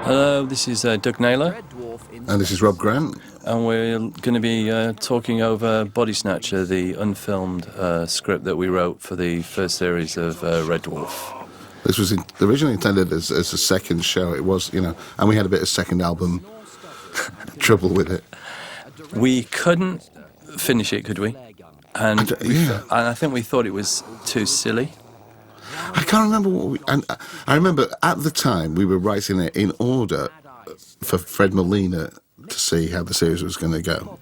Hello, this is Doug Naylor. And this is Rob Grant. And we're going to be talking over Bodysnatcher, the unfilmed script that we wrote for the first series of Red Dwarf. This was originally intended as a second show. It was, and we had a bit of second album trouble with it. We couldn't finish it, could we? And I think we thought it was too silly. I can't remember and I remember at the time we were writing it in order for Fred Molina to see how the series was going to go.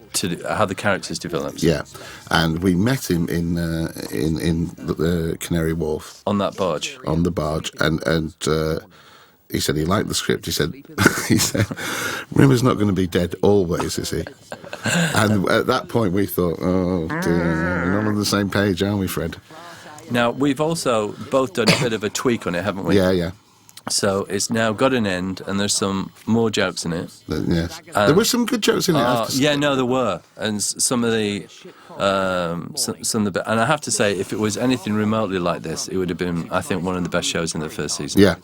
How the characters developed. Yeah, and we met him in the Canary Wharf. On that barge. On the barge, and he said he liked the script. He said, Rimmer's not going to be dead always, is he? And at that point we thought, oh dear, we're not on the same page, are we, Fred? Now, we've also both done a bit of a tweak on it, haven't we? Yeah. So it's now got an end, and there's some more jokes in it. Yes. There were some good jokes in it. There were. And some of the... and I have to say, if it was anything remotely like this, it would have been, I think, one of the best shows in the first season. Yeah.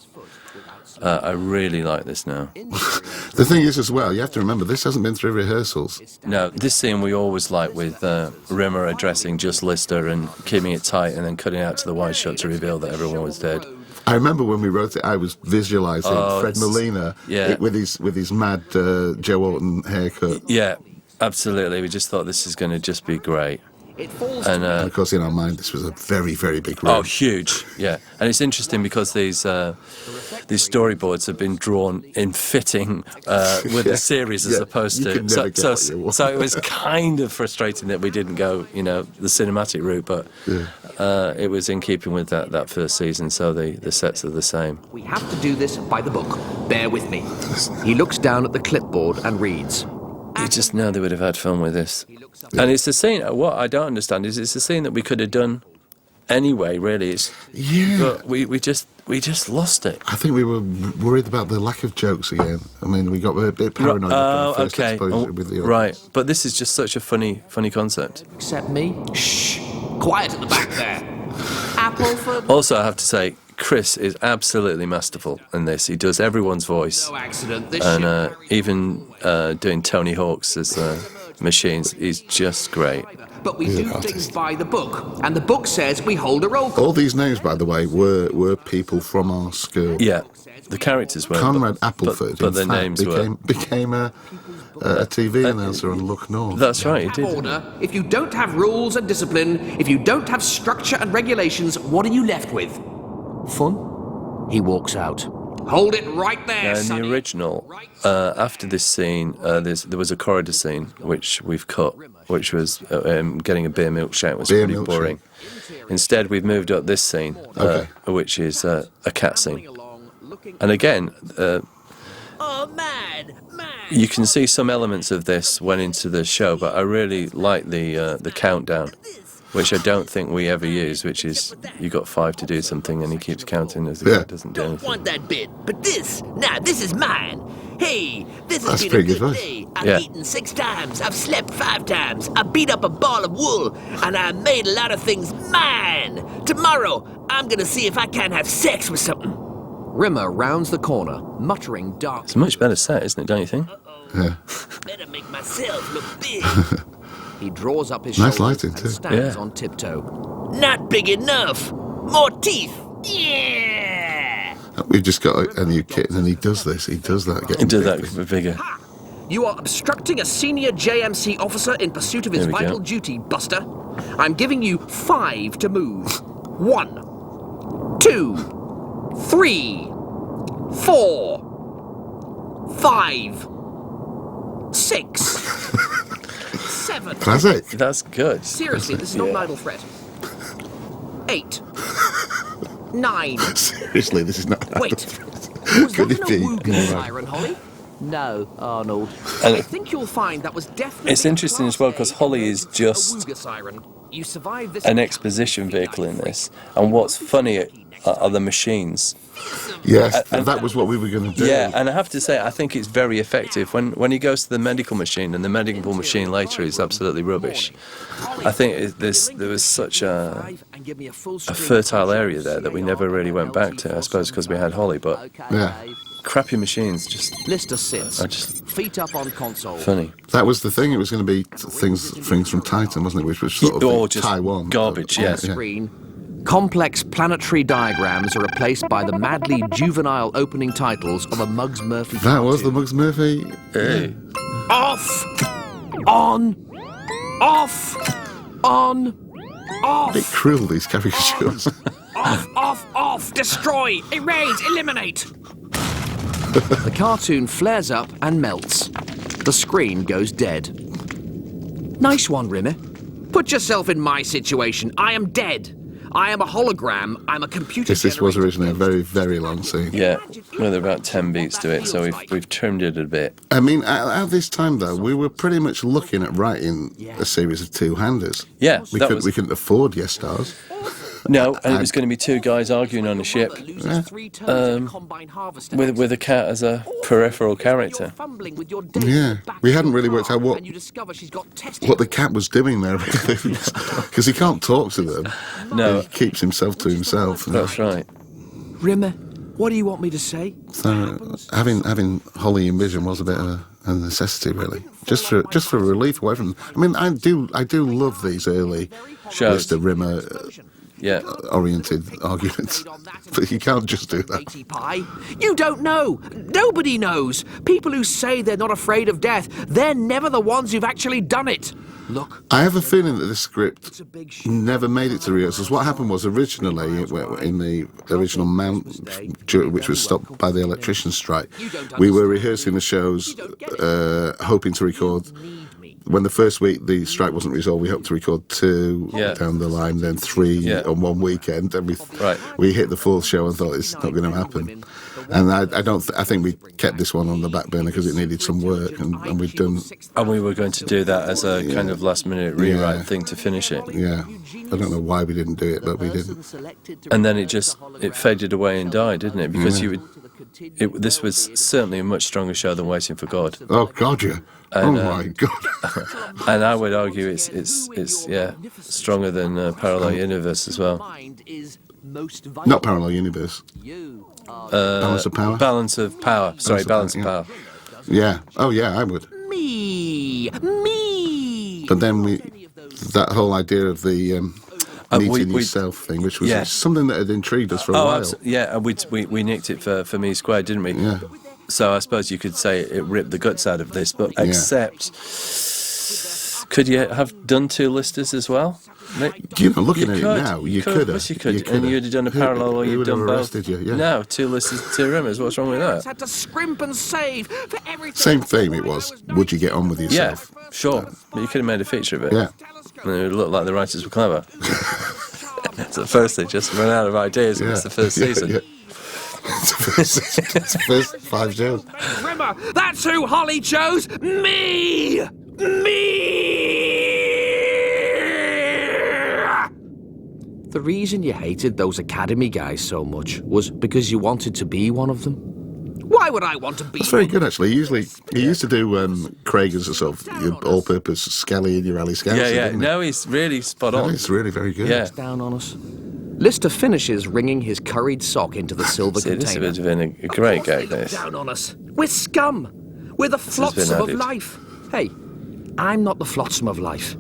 I really like this now. The thing is, as well, you have to remember, this hasn't been through rehearsals. No, this scene we always like with Rimmer addressing just Lister and keeping it tight and then cutting out to the wide shot to reveal that everyone was dead. I remember when we wrote it, I was visualising Fred Molina with his mad Joe Orton haircut. Yeah, absolutely. We just thought this is going to just be great. And of course, in our mind, this was a very, very big room. Oh, huge! Yeah, and it's interesting because these storyboards have been drawn in fitting with the series as opposed to. So it was kind of frustrating that we didn't go, the cinematic route, but it was in keeping with that first season. So the sets are the same. We have to do this by the book. Bear with me. He looks down at the clipboard and reads. You just know they would have had fun with this. And it's a scene, what I don't understand is it's a scene that we could have done anyway, really. But we just lost it. I think we were worried about the lack of jokes again. I mean, we got a bit paranoid with the first exposure with the... Right, but this is just such a funny concept. Except me? Shh! Quiet at the back there. Apple for... Also, I have to say, Chris is absolutely masterful in this. He does everyone's voice. No accident, this and even doing Tony Hawk's as machines, he's just great. But we do things by the book, and the book says we hold a roll call. All these names, by the way, were people from our school. Yeah, the characters were. Conrad Appleford, but their names became a TV announcer on Look North. That's right, he did. Order. If you don't have rules and discipline, if you don't have structure and regulations, what are you left with? Fun? He walks out. Hold it right there, in the original, after this scene, there was a corridor scene, which we've cut, which was getting a beer milkshake was pretty boring. Instead, we've moved up this scene, which is a cat scene. And again, you can see some elements of this went into the show, but I really like the countdown, which I don't think we ever use, which is you got 5 to do something and he keeps counting as the guy doesn't do anything. Don't want that bit, but this is mine. Hey, this has been a good day. I've eaten 6 times, I've slept 5 times, I beat up a ball of wool, and I made a lot of things mine. Tomorrow, I'm gonna see if I can't have sex with something. Rimmer rounds the corner, muttering dark. It's a much better set, isn't it, don't you think? Yeah. Better make myself look big. He draws up his nice shoulders lighting, and too. stands on tiptoe. Not big enough. More teeth. Yeah. We've just got a new kitten, and he does this. He does that. He does that bigger. You are obstructing a senior JMC officer in pursuit of his vital duty, Buster. I'm giving you 5 to move. 1, 2, 3, 4, 5, 6. 7. Classic. That's good. Seriously, this is not an idle threat. 8. 9. Seriously, this is not an Wait. idle threat. Was Could that it be? a Woogan siren, Holly? No, Arnold. I think you'll find that was definitely. It's interesting as well because Holly is just You survived this an exposition vehicle in this, and what's funny are the machines. Yes, that was what we were going to do. Yeah, and I have to say, I think it's very effective. When he goes to the medical machine, and the medical machine later is absolutely rubbish, I think there was such a fertile area there that we never really went back to, I suppose, because we had Holly, but... Yeah. crappy machines just Lister sits, are just feet up on console. funny. That was the thing. It was going to be things from Titan, wasn't it? Which was sort of Or just Taiwan garbage. On Yeah. the screen, complex planetary diagrams are replaced by the madly juvenile opening titles of a Muggs Murphy That was the cartoon. Muggs Murphy. Hey. Off! On! Off! On! Off! A bit cruel, these caricatures. Off! Destroy! Erase! Eliminate! The cartoon flares up and melts. The screen goes dead. Nice one, Rimmer. Put yourself in my situation. I am dead. I am a hologram. I'm a computer. Yes, this was originally a very, very long scene. Yeah, well, there are about 10 beats to it, so we've trimmed it a bit. I mean, at this time, though, we were pretty much looking at writing a series of two-handers. Yeah, We couldn't afford Yes Stars. No, and it was going to be two guys arguing on a ship with a cat as a peripheral character. Yeah, we hadn't really worked out what the cat was doing there, because he can't talk to them. No. He keeps himself to himself. That's right. Rimmer, what do you want me to say? So having Holly in Vision was a bit of a necessity, really, just for relief away from. I mean, I do love these early Shows. Mr. Rimmer Yeah. oriented arguments, but you can't just do that. You don't know. Nobody knows. People who say they're not afraid of death, they're never the ones who've actually done it. Look. I have a feeling that this script never made it to rehearsals. What happened was originally, in the original Mount, which was stopped by the electrician strike, we were rehearsing the shows, hoping to record. When the first week the strike wasn't resolved, we hoped to record 2 down the line, then 3 on one weekend, and we hit the 4th show and thought it's not going to happen. And I think we kept this one on the back burner because it needed some work, and we'd done. And we were going to do that as a kind of last-minute rewrite thing to finish it. Yeah, I don't know why we didn't do it, but we didn't. And then it faded away and died, didn't it? Because this was certainly a much stronger show than Waiting for God. Oh God, yeah. And, my God. And I would argue it's stronger than Parallel Universe as well. Not Parallel Universe. Balance of Power? Balance of Power. Sorry, Balance of Power. Yeah. Oh, yeah, I would. Me. But then that whole idea of the meeting yourself thing, which was something that had intrigued us for a while. Yeah, and we nicked it for Me Squared, didn't we? Yeah. So I suppose you could say it ripped the guts out of this, but except, could you have done 2 listers as well? Looking at it now, you could have. Yes, you could. And you'd have done a parallel or you'd done both. You? Yeah. No, 2 listers, 2 rimmers. What's wrong with that? Had to scrimp and save for everything. Same theme it was. Would you get on with yourself? Yeah, sure. But you could have made a feature of it. Yeah. And it would look like the writers were clever. So at first they just ran out of ideas and it's the first season. Yeah. It's the first 5 shows. Rimmer, that's who Holly chose. Me. The reason you hated those Academy guys so much was because you wanted to be one of them. Why would I want to be? That's very good, actually. He used to do Craig as a sort of your all-purpose Skelly in your Alley Scouts. Yeah. No, he's really spot on. He's really very good. Yeah. Down on us. Lister finishes wringing his curried sock into the silver See, this container. would have been a great gag, this. Down on us. We're scum. We're the flotsam of added. life. Hey, I'm not the flotsam of life.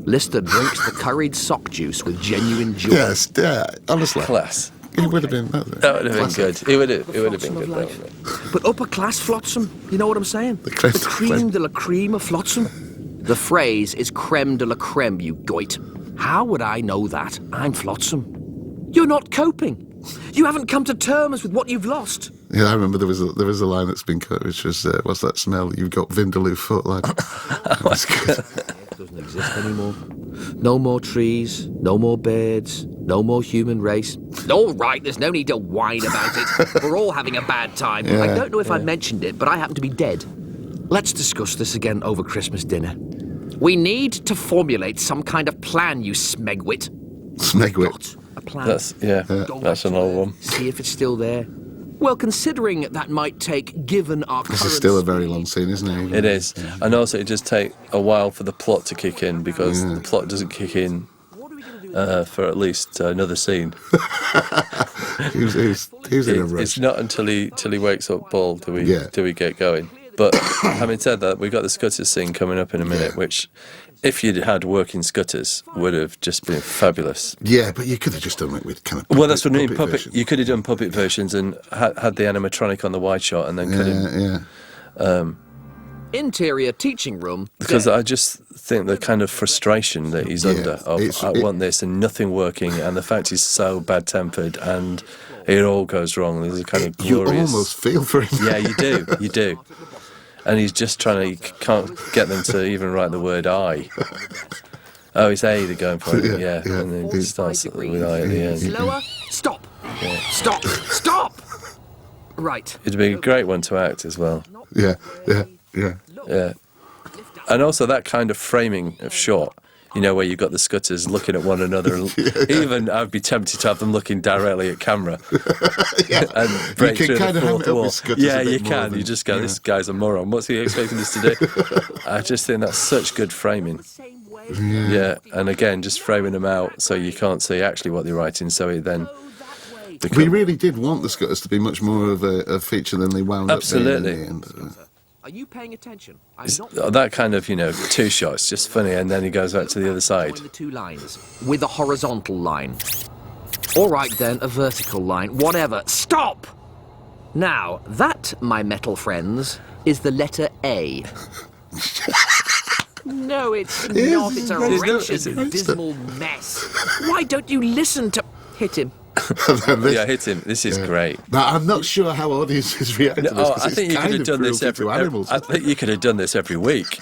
Lister drinks the curried sock juice with genuine joy. Yes, yeah, honestly. Class. It would have been That would have been good. It would have been Flotsam good, of though, life. wouldn't it? But upper class flotsam, you know what I'm saying? The creme de la cream creme. de la creme of flotsam. The phrase is creme de la creme, you goit. How would I know that? I'm flotsam. You're not coping. You haven't come to terms with what you've lost. Yeah, I remember there was a line that's been cut, which was, what's that smell? You've got Vindaloo foot, lad. That's good. It doesn't exist anymore. No more trees, no more birds, no more human race. All right, there's no need to whine about it. We're all having a bad time. Yeah, I don't know if I mentioned it, but I happen to be dead. Let's discuss this again over Christmas dinner. We need to formulate some kind of plan, you smegwit. Smegwit. A plan. That's an old one. See if it's still there. Well, considering that might take, given our This current is still a very long scene, isn't it? It is. And also it does take a while for the plot to kick in because the plot doesn't kick in for at least another scene. he was in a rush. It's not until he wakes up bald do we get going. But having said that, we've got the Scutters scene coming up in a minute, which, if you'd had working Scutters, would have just been fabulous. Yeah, but you could have just done it with kind of puppet, well, that's what I mean. puppet You could have done puppet versions and had the animatronic on the wide shot, and then could have... Interior teaching room. Because I just think the kind of frustration that he's under of I want this and nothing working, and the fact he's so bad-tempered and it all goes wrong. There's a kind of glorious... You almost feel for him. Yeah, you do. And he's just he can't get them to even write the word I. Oh, it's A they're going for it, yeah. And then it starts with I at the end. Slower. Stop. Yeah. Stop. Right. It'd be a great one to act as well. Yeah. And also that kind of framing of shot, where you've got the Scutters looking at one another. Even I'd be tempted to have them looking directly at camera and break through the fourth wall. Yeah, you can. You just go, this guy's a moron. What's he expecting us to do? I just think that's such good framing. Yeah, and again, just framing them out so you can't see actually what they're writing, so it then... We really did want the Scutters to be much more of a feature than they wound up being in the end. Are you paying attention? That kind of, two shots, just funny, and then he goes back to the other side. The two lines, with a horizontal line. All right then, a vertical line, whatever. Stop! Now, that, my metal friends, is the letter A. No, it's not. It's a wretched, dismal mess. Why don't you listen to... Hit him. Yeah, hit him. This is great. Now, I'm not sure how audiences react to this. I think you could have done this every week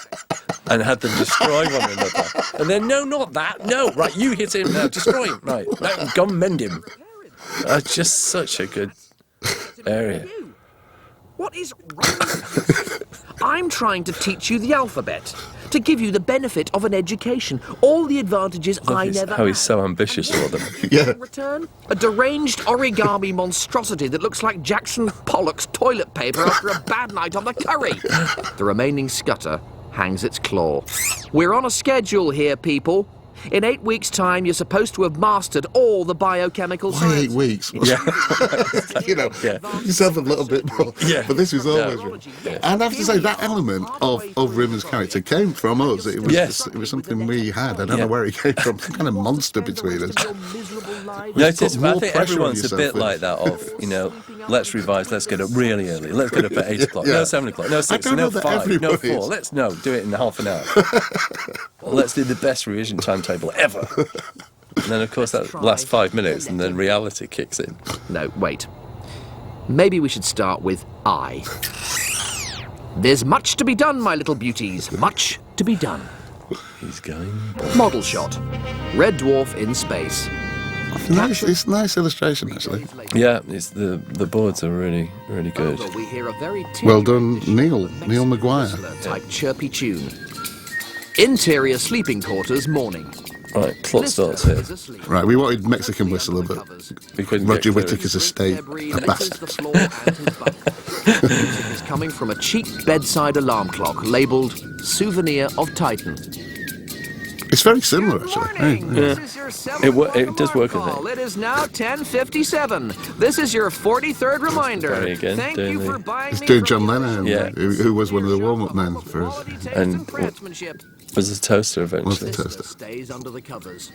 and had them destroy one another. And then, no, not that. No, right, you hit him now. Destroy him. Right, no, go and mend him. Just such a good area. What is wrong? I'm trying to teach you the alphabet, to give you the benefit of an education, all the advantages I never had. How he's so ambitious for them. In return, a deranged origami monstrosity that looks like Jackson Pollock's toilet paper after a bad night on the curry. The remaining Scutter hangs its claw. We're on a schedule here, people. In 8 weeks' time, you're supposed to have mastered all the biochemical sciences. 8 weeks? Yeah. Yourself a little bit more. Yeah. But this was always... Yeah. And I have to say, that element of Rimmer's character came from us. It was something we had. I don't know where it came from. Some kind of monster between us. I think everyone's a bit like that of, let's revise, let's get up really early. Let's get up at 8 o'clock. No, 7 o'clock. No, 6, no 5, no 4. Let's do it in half an hour. Let's do the best revision timetable ever. And then, of course, that lasts 5 minutes, and then reality kicks in. No, wait. Maybe we should start with I. There's much to be done, my little beauties. Much to be done. He's going... Model shot. Red Dwarf in space. It's a nice illustration, actually. Yeah, the boards are really, really good. Well done, Neil Maguire. Type chirpy tune. Interior sleeping quarters morning. Right, plot starts here. Right, we wanted Mexican Whistler, but Roger Whittaker's estate, a bastard. Music is coming from a cheap bedside alarm clock labelled Souvenir of Titan. It's very similar, actually. It does work, I think. It is now 10:57. This is your 43rd reminder. Barrie again, Thank you for buying it's doing John Lennon, who was one of the warm-up men for us. And was a toaster eventually. Was a toaster. Stays under the covers.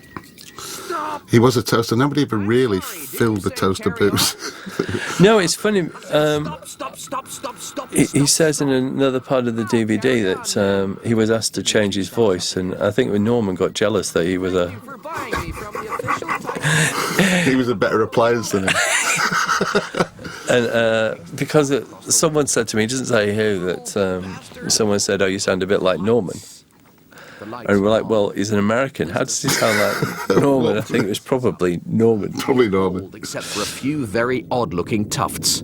He was a toaster. Nobody ever really filled the toaster booze. No, it's funny. Stop. He says in another part of the DVD that he was asked to change his voice, and I think when Norman got jealous that he was he was a better appliance than him. And because someone said to me, he doesn't say who, that someone said, "Oh, you sound a bit like Norman." And we're like, well, he's an American. How does he sound like Norman? I think it was probably Norman. Probably Norman. Except for a few very odd-looking tufts.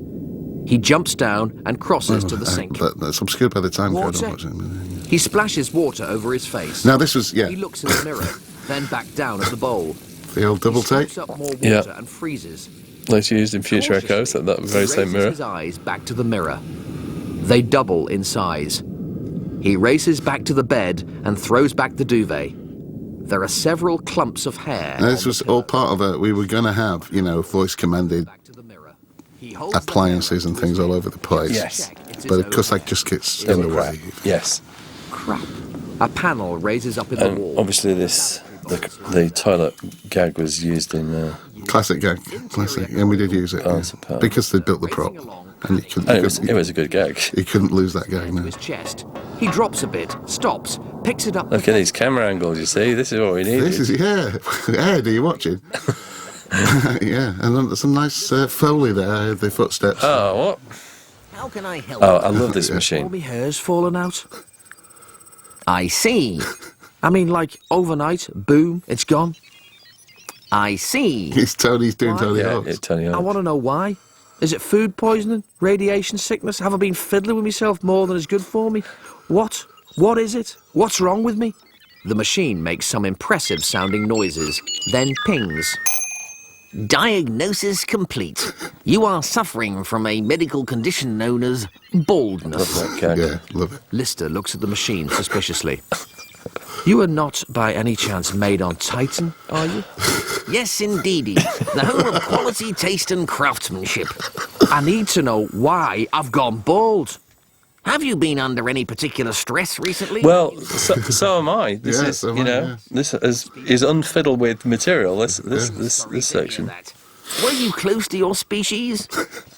He jumps down and crosses to the sink. That's obscured by the time code. He splashes water over his face. Now this was, He looks in the mirror, then back down at the bowl. The old double take. He up more water and freezes. Like used in Future Echoes, that very same mirror. He raises his eyes back to the mirror. They double in size. He races back to the bed and throws back the duvet. There are several clumps of hair. Now, this was all part of we were going to have, you know, voice-commanded appliances and things all over the place. Yes. But of course that just gets in the way. Yes. Crap. A panel raises up in the wall. Obviously the toilet gag was used in... Classic gag. Classic. And we did use it. Because they built the prop. And it was a good gag. You couldn't lose that gag, no. His chest. He drops a bit, stops, picks it up. Look at these camera angles, you see? This is what we need. This is, yeah. Ed, are you watching? Yeah, and then some nice Foley there, the footsteps. Oh, what? How can I help? Oh, I love this All machine. my hair's fallen out. I see. I mean, like, overnight, boom, it's gone. I see. He's doing Tony Yeah, Hawk's. it's Tony I Hawk. want to know why. Is it food poisoning? Radiation sickness? Have I been fiddling with myself more than is good for me? What? What is it? What's wrong with me? The machine makes some impressive sounding noises, then pings. Diagnosis complete. You are suffering from a medical condition known as baldness. Love that gag. Yeah, love it. Lister looks at the machine suspiciously. You are not, by any chance, made on Titan, are you? Yes, indeedy. The home of quality taste and craftsmanship. I need to know why I've gone bald. Have you been under any particular stress recently? Well, so am I. This Yeah, is, so am you I, know, yeah. this is unfiddled with material. This section. Were you close to your species?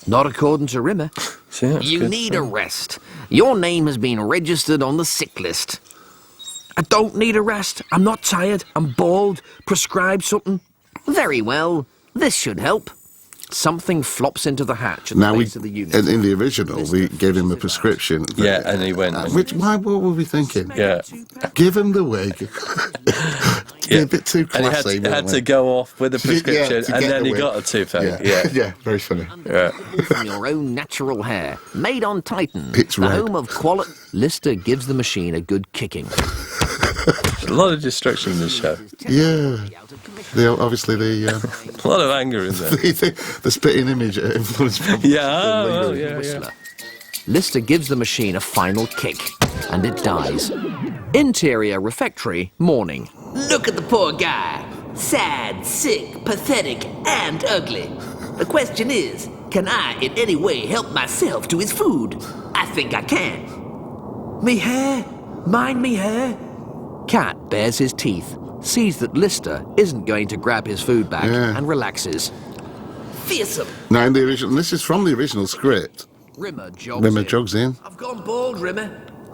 Not according to Rimmer. See, that's You good. need a rest. Your name has been registered on the sick list. I don't need a rest. I'm not tired. I'm bald. Prescribe something. Very well. This should help. Something flops into the hatch at the Now, base of the unit. in the original, we gave him a prescription. Yeah, and he went. What were we thinking? Yeah. Give him the wig. Yeah. A bit too And classy. he had to go off with the prescription, to and get then the he wig. got a toupee. Yeah, Yeah. yeah, very funny. Yeah. From your own natural hair, made on Titan, It's the red. home of quality. Lister gives the machine a good kicking. A lot of destruction in this show. Yeah. Obviously, A lot of anger in there. the spitting image influenced. Yeah, well, yeah. Whistler. Lister gives the machine a final kick, and it dies. Interior refectory, morning. Look at the poor guy. Sad, sick, pathetic, and ugly. The question is, can I in any way help myself to his food? I think I can. Me hair! Mind me hair! Cat bares his teeth, sees that Lister isn't going to grab his food back, Yeah. and relaxes. Fearsome. Now, in the original, this is from the original script. Rimmer jogs Rimmer in. jogs in. I've gone bald, Rimmer.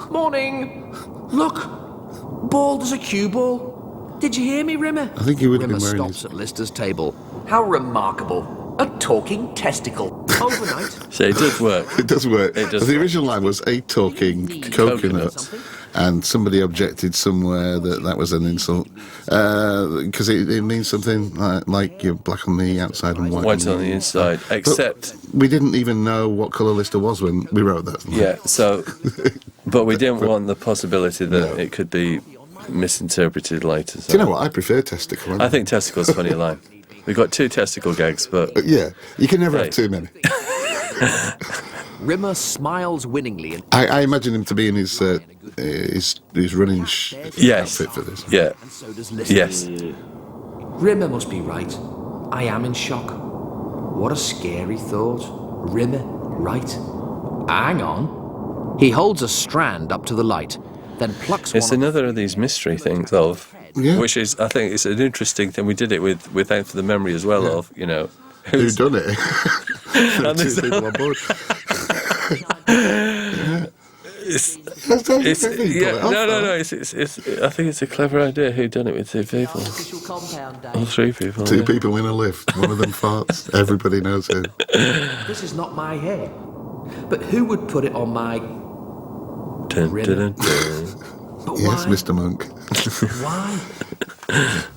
Morning! Look! Bald as a cue ball. Did you hear me, Rimmer? I think he would have Rimmer been wearing stops at Lister's table. How remarkable. A talking testicle. Overnight. So it does work. It does work. It does The work. original line was a talking coconut. And somebody objected somewhere that was an insult. Because it means something like you're black on the outside and white on the inside, except... We didn't even know what colour Lister was when we wrote that. Yeah, so... But we didn't want the possibility that it could be misinterpreted later. So. Do you know what? I prefer testicle. I think testicle's a funny line. We've got 2 testicle gags, but... Yeah, you can never Hey. have too many. Rimmer smiles winningly and I imagine him to be in his running Yes. outfit for this. Yeah. so does Lister. Yes. Rimmer must be right. I am in shock. What a scary thought. Rimmer, right? Hang on. He holds a strand up to the light, then plucks It's one another of these mystery things of... Yeah. Which is, I think, it's an interesting thing. We did it with Out for the Memory as well of, you know... Who's done it? And Two this- people on board. It's, It's, no. I think it's a clever idea. Who done it with 2 people? Or 3 people. Two yeah. people in a lift. One of them farts. Everybody knows who. This is not my hair. But who would put it on my... Dun, Rimmer. dun, dun, dun. But Yes, why? Mr. Monk. Why?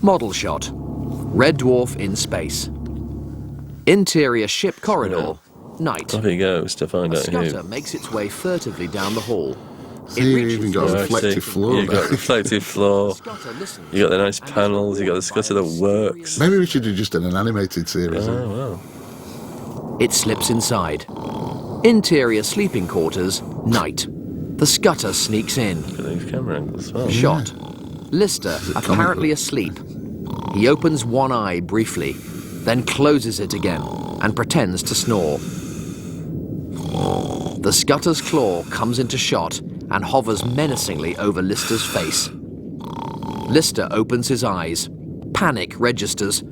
Model shot. Red Dwarf in space. Interior ship corridor. Night. Off he goes to find A out who. scutter makes its way furtively down the hall. See, you even got a Right, reflective see, floor. You've got now. reflective floor. Scutter listens. You got the nice panels. You got the scutter that works. Maybe we should have just done an animated series. Oh well. It slips inside. Interior sleeping quarters. Night. The scutter sneaks in. Look at these camera angles as well. Shot. Lister, apparently asleep. He opens one eye briefly, then closes it again and pretends to snore. The Scutter's claw comes into shot and hovers menacingly over Lister's face. Lister opens his eyes. Panic registers.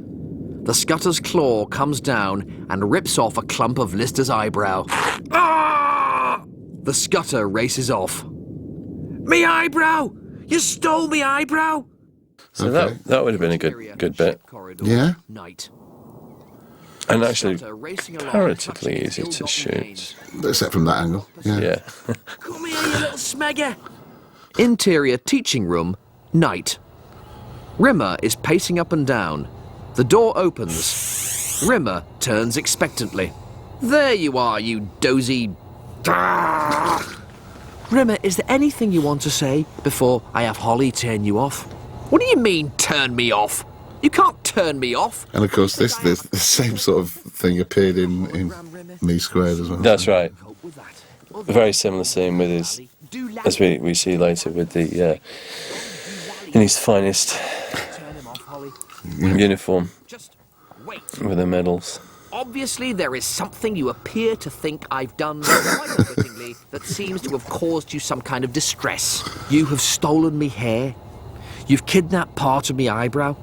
The Scutter's claw comes down and rips off a clump of Lister's eyebrow. Ah! The Scutter races off. Me eyebrow! You stole me eyebrow! So that would have been a good bit. Yeah. And actually, comparatively easy to shoot. Except from that angle. Yeah. Come here, you little smegger! Interior teaching room, night. Rimmer is pacing up and down. The door opens. Rimmer turns expectantly. There you are, you dozy... Rimmer, is there anything you want to say before I have Holly turn you off? What do you mean, turn me off? You can't turn me off. And of course, the same sort of thing appeared in Me Squared as well. That's right. A very similar scene with his, as we see later, with the in his finest uniform with the medals. Obviously, there is something you appear to think I've done quite unwittingly that seems to have caused you some kind of distress. You have stolen me hair. You've kidnapped part of me eyebrow.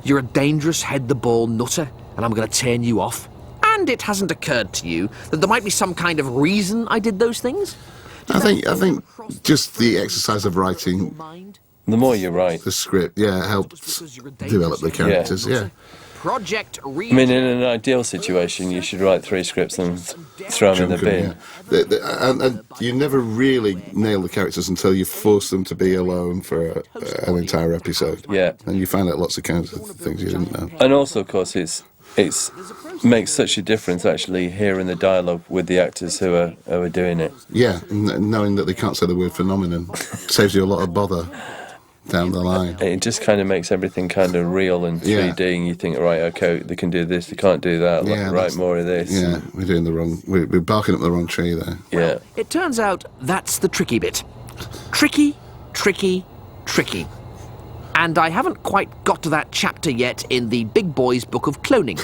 You're a dangerous head-the-ball nutter, and I'm going to turn you off. And it hasn't occurred to you that there might be some kind of reason I did those things? I think just the exercise of writing. The more you write, the script, helps develop the characters. Yeah. Project I mean, in an ideal situation, you should write 3 scripts and throw them in the bin. And you never really nail the characters until you force them to be alone for an entire episode. Yeah. And you find out lots of kinds of things you didn't know. And also, of course, it makes such a difference actually hearing the dialogue with the actors who are doing it. Yeah, knowing that they can't say the word phenomenon saves you a lot of bother down the line. It just kind of makes everything kind of real and 3D, and you think, right, okay, they can do this, they can't do that, write more of this. Yeah, we're barking up the wrong tree there. Yeah. It turns out that's the tricky bit. Tricky, tricky, tricky. And I haven't quite got to that chapter yet in the Big Boy's Book of Cloning.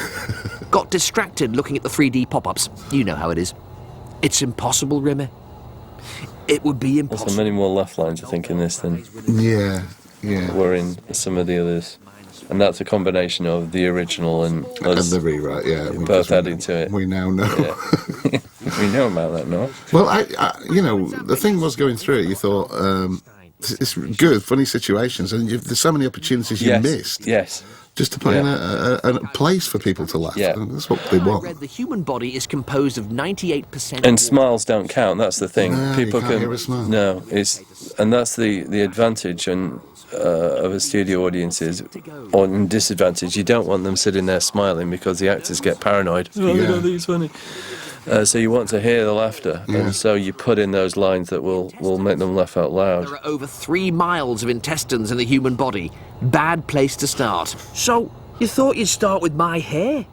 Got distracted looking at the 3D pop-ups. You know how it is. It's impossible, Rimmer. It would be impossible. There's many more laugh lines, I think, in this than were in some of the others. And that's a combination of the original and us. And the rewrite, Both adding to it. We now know. Yeah. We know about that now. Well, I the thing was going through it, you thought, it's good, funny situations, and there's so many opportunities you missed. Yes. Just to put in a place for people to laugh. Yeah. And that's what they want. I read the human body is composed of 98%. And smiles don't count. That's the thing. No, People you can't hear a smile. No, and that's the advantage of a studio audience is, or disadvantage. You don't want them sitting there smiling because the actors get paranoid. Oh, look, he's funny. So you want to hear the laughter, and so you put in those lines that will make them laugh out loud. There are over 3 miles of intestines in the human body. Bad place to start. So, you thought you'd start with my hair?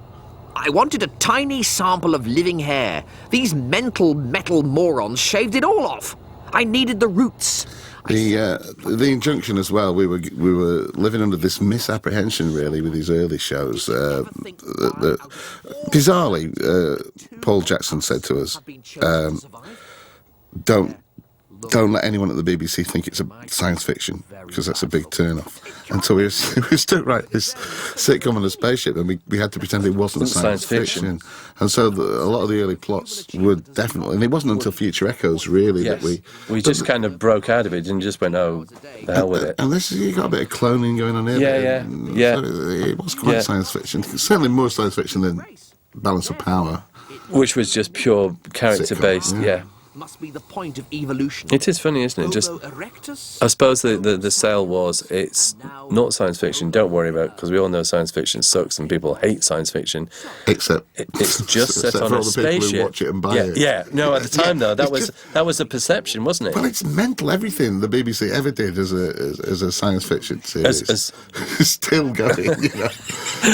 I wanted a tiny sample of living hair. These mental metal morons shaved it all off. I needed the roots. The injunction as well. We were living under this misapprehension really with these early shows. Bizarrely, Paul Jackson said to us, "Don't let anyone at the BBC think it's a science fiction because that's a big turn-off." And so we were stuck right this sitcom on a spaceship, and we had to pretend it wasn't science fiction. And so a lot of the early plots were definitely, and it wasn't until Future Echoes really that we just kind of broke out of it and just went, oh, the hell with it. And you got a bit of cloning going on here. Yeah. So it was quite science fiction. Certainly more science fiction than Balance of Power, which was just pure character-based. Must be the point of evolution. It is funny, isn't it? Just, I suppose the sale was, it's not science fiction, don't worry about it, because we all know science fiction sucks and people hate science fiction. Except it's just set on a spaceship. People who watch it and buy it. Yeah, no, at the time though, that was a perception, wasn't it? Well, it's mental. Everything the BBC ever did as a science fiction series is still going.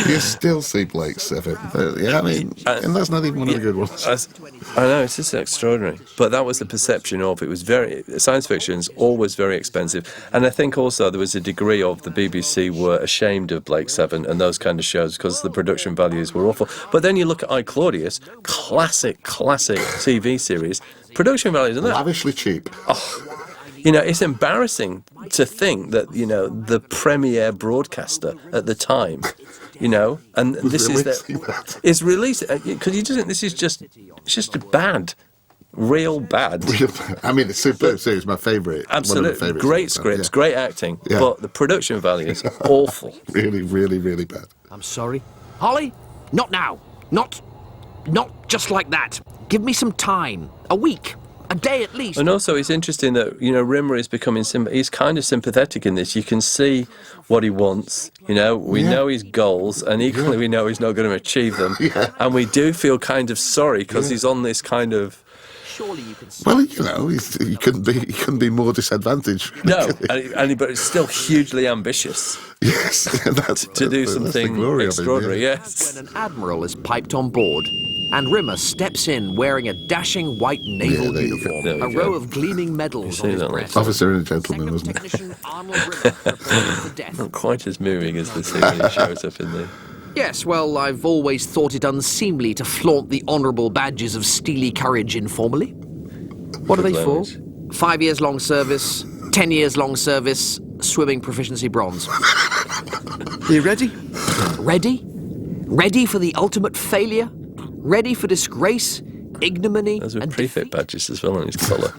You still see Blake Seven. I mean, and that's not even one of the good ones. I know, it's just extraordinary. But But that was the perception of it. Was science fiction's always very expensive, and I think also there was a degree of the BBC were ashamed of Blake Seven and those kind of shows because the production values were awful. But then you look at I, Claudius, classic TV series, production values are lavishly cheap. Oh, you know, it's embarrassing to think that, you know, the premier broadcaster at the time, you know, and this is released because you just think this is just bad. Real bad. I mean, it's super series, my favourite. Absolutely. Great scripts, great acting, but the production value is awful. Really, really, really bad. I'm sorry. Holly, not now. Not just like that. Give me some time. A week. A day at least. And also, it's interesting that, you know, Rimmer is becoming he's kind of sympathetic in this. You can see what he wants, you know, we know his goals, and equally we know he's not going to achieve them. And we do feel kind of sorry because he's on this kind of... Well, you know, he couldn't be more disadvantaged. No, but it's still hugely ambitious. Yes, to do something extraordinary. Yes. When an admiral is piped on board, and Rimmer steps in wearing a dashing white naval uniform, a row of gleaming medals on his breast. Officer and a gentleman, wasn't it? Not quite as moving as the scene when he shows up in the... Yes, well, I've always thought it unseemly to flaunt the honourable badges of steely courage informally. What are they for? 5 years long service, 10 years long service, swimming proficiency bronze. Are you ready? Ready? Ready for the ultimate failure? Ready for disgrace, ignominy, Those were and prefect badges as well on his collar.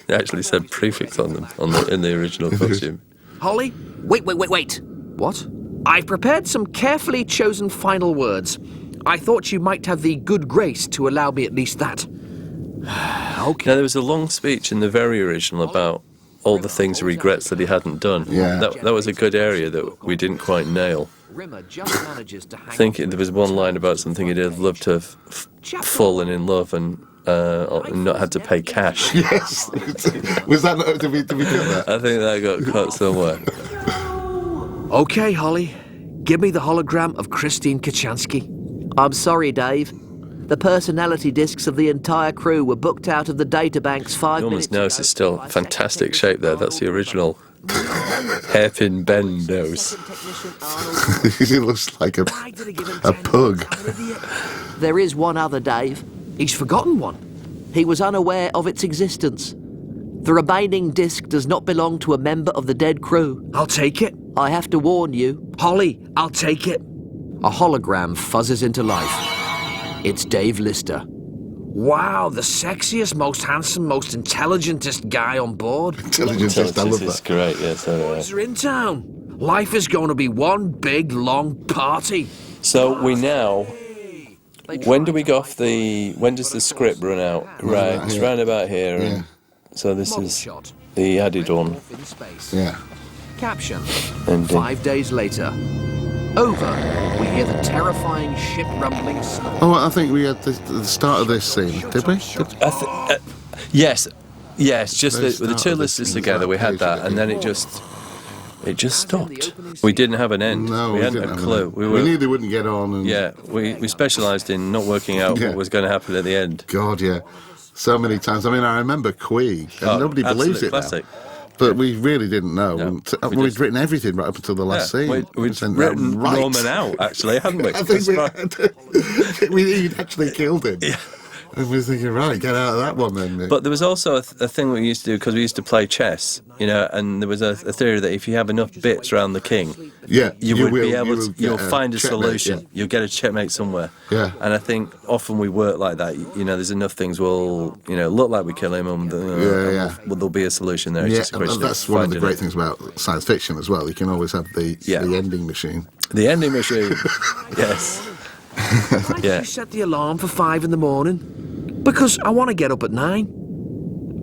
They actually said prefect on them in the original costume. Holly, wait. What? I've prepared some carefully chosen final words. I thought you might have the good grace to allow me at least that. Okay. Now, there was a long speech in the very original about all the things he regrets that he hadn't done. Yeah. That was a good area that we didn't quite nail. I think there was one line about something he'd have loved to have fallen in love and not had to pay cash. Yes. Was that not, did we get that? I think that got cut somewhere. Okay, Holly. Give me the hologram of Christine Kachansky. I'm sorry, Dave. The personality discs of the entire crew were booked out of the databanks 5 minutes ago. You almost notice it's still fantastic shape there. That's the original hairpin bend nose. He looks like a pug. There is one other, Dave. He's forgotten one. He was unaware of its existence. The remaining disc does not belong to a member of the dead crew. I'll take it. I have to warn you. Holly, I'll take it. A hologram fuzzes into life. It's Dave Lister. Wow, the sexiest, most handsome, most intelligentest guy on board. Intelligentest, I love that. It's great, yes. Boys are in town. Life is going to be one big, long party. So we now... When do we go off when does the script run out? Right, it's round about here. Yeah. And so this is the added one. Yeah. Caption. Ending. 5 days later. Over, we hear the terrifying ship rumbling snow. Oh, I think we had the start of this scene, did we? Yes, just with the two listeners together, we had that, and then it just stopped. We didn't have an end. No, we hadn't didn't a clue. We knew they wouldn't get on. And yeah, we specialised in not working out what was going to happen at the end. God, yeah. So many times. I mean, I remember Quee, and nobody believes it classic. now. But we really didn't know. No, We'd written everything right up until the last scene. We'd written Norman out, actually, hadn't we? I think we'd actually killed him. Yeah. And we were thinking, right, get out of that one then. But there was also a thing we used to do, because we used to play chess, you know, and there was a theory that if you have enough bits around the king, you'll find a solution. Yeah. You'll get a checkmate somewhere. Yeah. And I think often we work like that. You know, there's enough things will, you know, look like we kill him, and there'll be a solution there. It's just a question that's one of the great things about science fiction as well. You can always have the ending machine. The ending machine, yes. Why did you set the alarm for 5 in the morning? Because I want to get up at 9.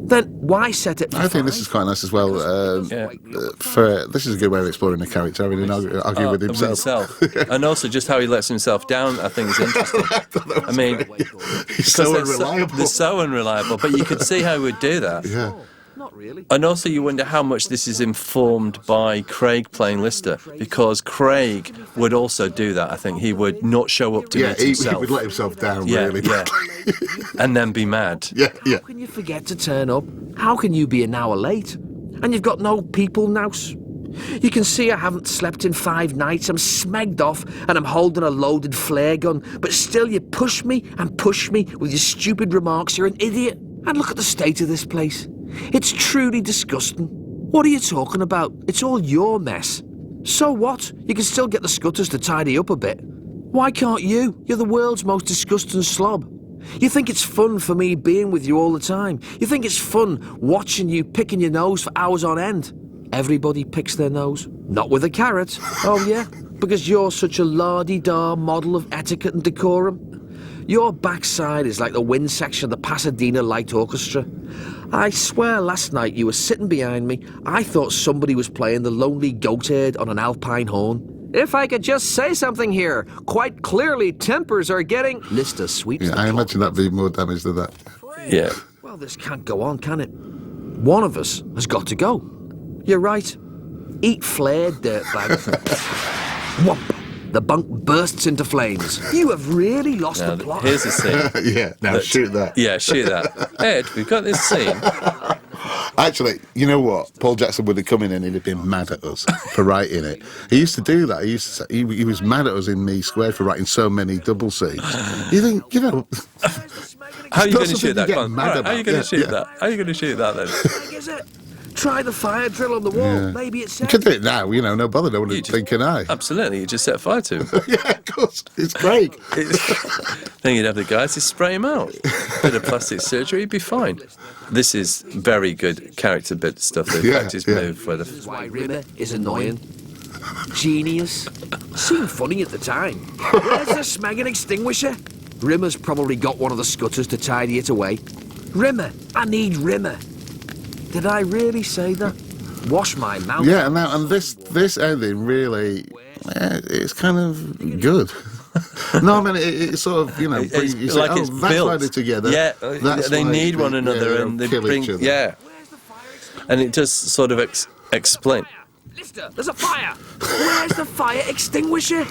Then why set it for 5? I think this is quite nice as well. This is a good way of exploring the character. I mean, argue with himself. And also just how he lets himself down, I think is interesting. I mean, he's so unreliable. They're so unreliable, but you could see how he would do that. Yeah. Not really. And also you wonder how much this is informed by Craig playing Lister, because Craig would also do that. I think he would not show up to meet himself. He would let himself down really badly. And then be mad. How can you forget to turn up? How can you be an hour late? And you've got no people nous? You can see I haven't slept in 5 nights. I'm smegged off and I'm holding a loaded flare gun. But still you push me and push me with your stupid remarks. You're an idiot. And look at the state of this place. It's truly disgusting. What are you talking about? It's all your mess. So what? You can still get the scutters to tidy up a bit. Why can't you? You're the world's most disgusting slob. You think it's fun for me being with you all the time. You think it's fun watching you picking your nose for hours on end. Everybody picks their nose. Not with a carrot. Oh yeah? Because you're such a la-di-da model of etiquette and decorum. Your backside is like the wind section of the Pasadena Light Orchestra. I swear last night you were sitting behind me. I thought somebody was playing the Lonely Goatherd on an alpine horn. If I could just say something here, quite clearly tempers are getting... Lister sweeps the I imagine that'd be more damage than that. Yeah. Well, this can't go on, can it? One of us has got to go. You're right. Eat flare, dirtbag. Whomp! The bunk bursts into flames. You have really lost Now, the plot. here's the scene. Now shoot that. Yeah, shoot that. Ed, we've got this scene. Actually, you know what? Paul Jackson would have come in and he'd have been mad at us for writing it. He used to do that. He used to say, he was mad at us in Me Squared for writing so many double scenes. You think, How are you going to shoot that? get Come on. mad Right, how are you going to about. shoot that? How are you going to shoot that then? Is it? Try the fire drill on the wall. Maybe it's You could do it now, no bother, no one would think an eye. Absolutely, you just set fire to him. Yeah, of course, it's great. Then you'd have the guys to spray him out. Bit of plastic surgery, he'd be fine. This is very good character bit stuff. The fact is moved for the... why Rimmer is annoying. Genius. Seemed funny at the time. Where's the smegging extinguisher? Rimmer's probably got one of the scutters to tidy it away. Rimmer, I need Rimmer. Did I really say that? Wash my mouth. Yeah, and this ending really, it's kind of good. No, I mean, it's sort of, It's you like say, it's that's built. why they're together. Yeah, That's they why need one another and they kill bring... each other. Yeah. And it does sort of explain. Lister, there's a fire. Where's the fire extinguisher?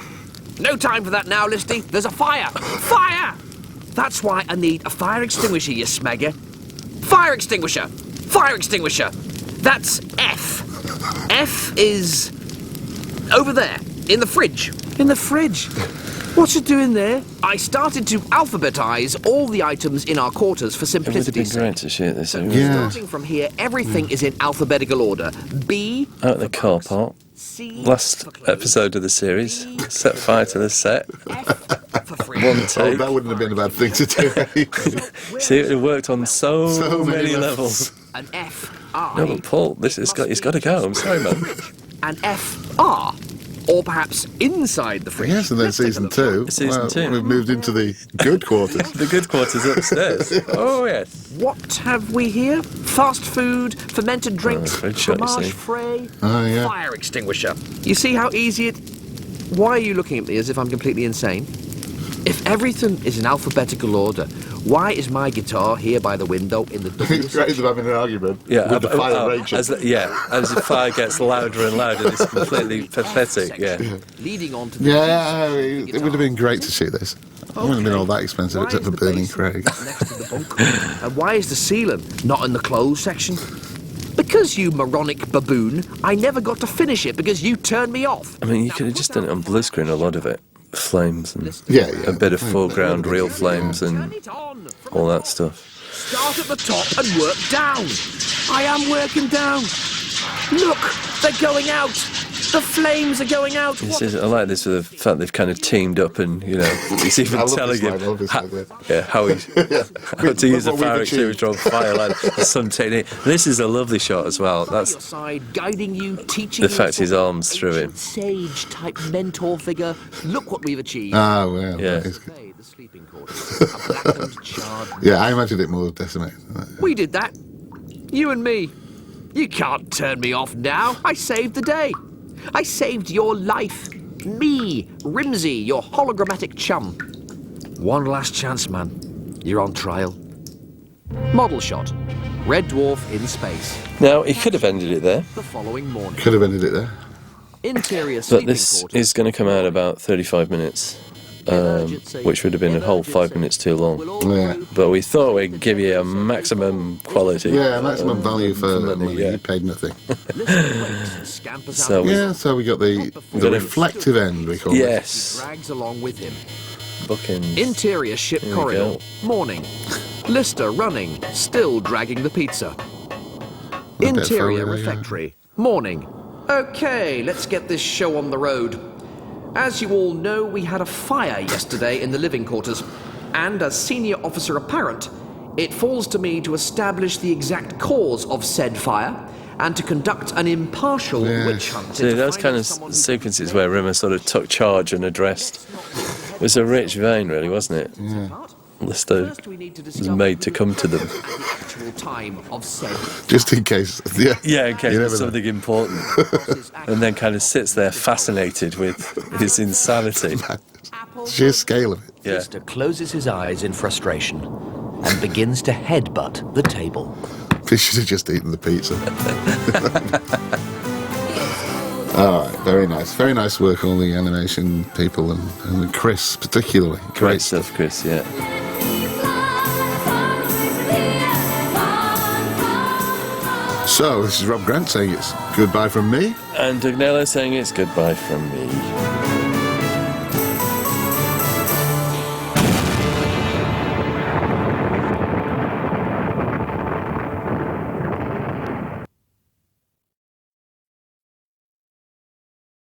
No time for that now, Listy. There's a fire. Fire! That's why I need a fire extinguisher, you smegger. Fire extinguisher. Fire extinguisher. That's F. F is over there, in the fridge. In the fridge? What's it doing there? I started to alphabetize all the items in our quarters for It would have simplicity's been great sake. to shoot this. Starting from here, everything is in alphabetical order. B. Out the car park. C. Last episode of the series. Set fire to the set. F for free. One Oh, take. that wouldn't have been a bad thing to do anyway. See, it worked on so many levels. levels. An F. I. No, but Paul, he's got to go. I'm sorry, man. An F. R. Or perhaps inside the fridge. Yes, and then Let's take a season look. 2. Season 2. We've moved into the good quarters. The good quarters upstairs. Oh, yes. What have we here? Fast food, fermented drinks, fridge shot, you fromage see. frais, Oh, yeah. fire extinguisher. You see how easy it... Why are you looking at me as if I'm completely insane? If everything is in alphabetical order, why is my guitar here by the window in the W It's great section? that having an argument Yeah, with the fire raging. as the fire gets louder and louder, it's completely pathetic. Yeah. Leading on to the Yeah, D it would have been great to shoot this. It wouldn't have been all that expensive Why except is for the burning bass Craig. next to the bunker? And why is the ceiling not in the clothes section? Because, you moronic baboon, I never got to finish it because you turned me off. I mean, you could have just done it on blue screen, a lot of it. Flames and Yeah. a bit of foreground, real flames and Turn it on. all that stuff. Start at the top and work down. I am working down. Look, they're going out. The flames are going out. This is, I like this with the fact they've kind of teamed up and, he's even I love telling this line, him I love this line, how to use a what we've fire achieved. extinguisher on fire line. Some technique. This is a lovely shot as well. By your That's side, guiding you, teaching the you fact his from arm's through him. ancient sage-type mentor figure. Look what we've achieved. Ah, well. Yeah. that is good. Hey, the sleeping quarters. A blackened, charred... Yeah, I imagined it more decimated. We did that. You and me. You can't turn me off now. I saved the day. I saved your life. Me, Rimsey, your hologrammatic chum. One last chance, man. You're on trial. Model shot. Red Dwarf in space. Now, he could have ended it there. The following morning. Could have ended it there. Interior But sleeping this quarters. is going to come out about 35 minutes, which would have been a whole 5 minutes too long. Yeah. But we thought we'd give you a maximum quality. Yeah, maximum value for money. yeah. You paid nothing. So Yeah, so we got the reflective end, we call it. yes, Drags along with him. bookings. Interior ship Here we corridor. go. Morning. Lister running, still dragging the pizza. bit Interior further, yeah. refectory. Morning. Okay, let's get this show on the road. As you all know, we had a fire yesterday in the living quarters, and as senior officer apparent, it falls to me to establish the exact cause of said fire and to conduct an impartial witch hunt. See, into those finding kind of someone- sequences where Rimmer sort of took charge and addressed. It was a rich vein, really, wasn't it? Lister First, we need to was discover made to come to them. at the actual time of said Just in case. Yeah, Yeah, in case You there's never know. something important. And then kind of sits there fascinated with his insanity. Sheer scale of it. Yeah. Lister closes his eyes in frustration and begins to headbutt the table. They should have just eaten the pizza. All right, very nice. Very nice work, all the animation people and Chris particularly. Great stuff, Chris, yeah. So, this is Rob Grant saying it's goodbye from me. And Doug Naylor saying it's goodbye from me.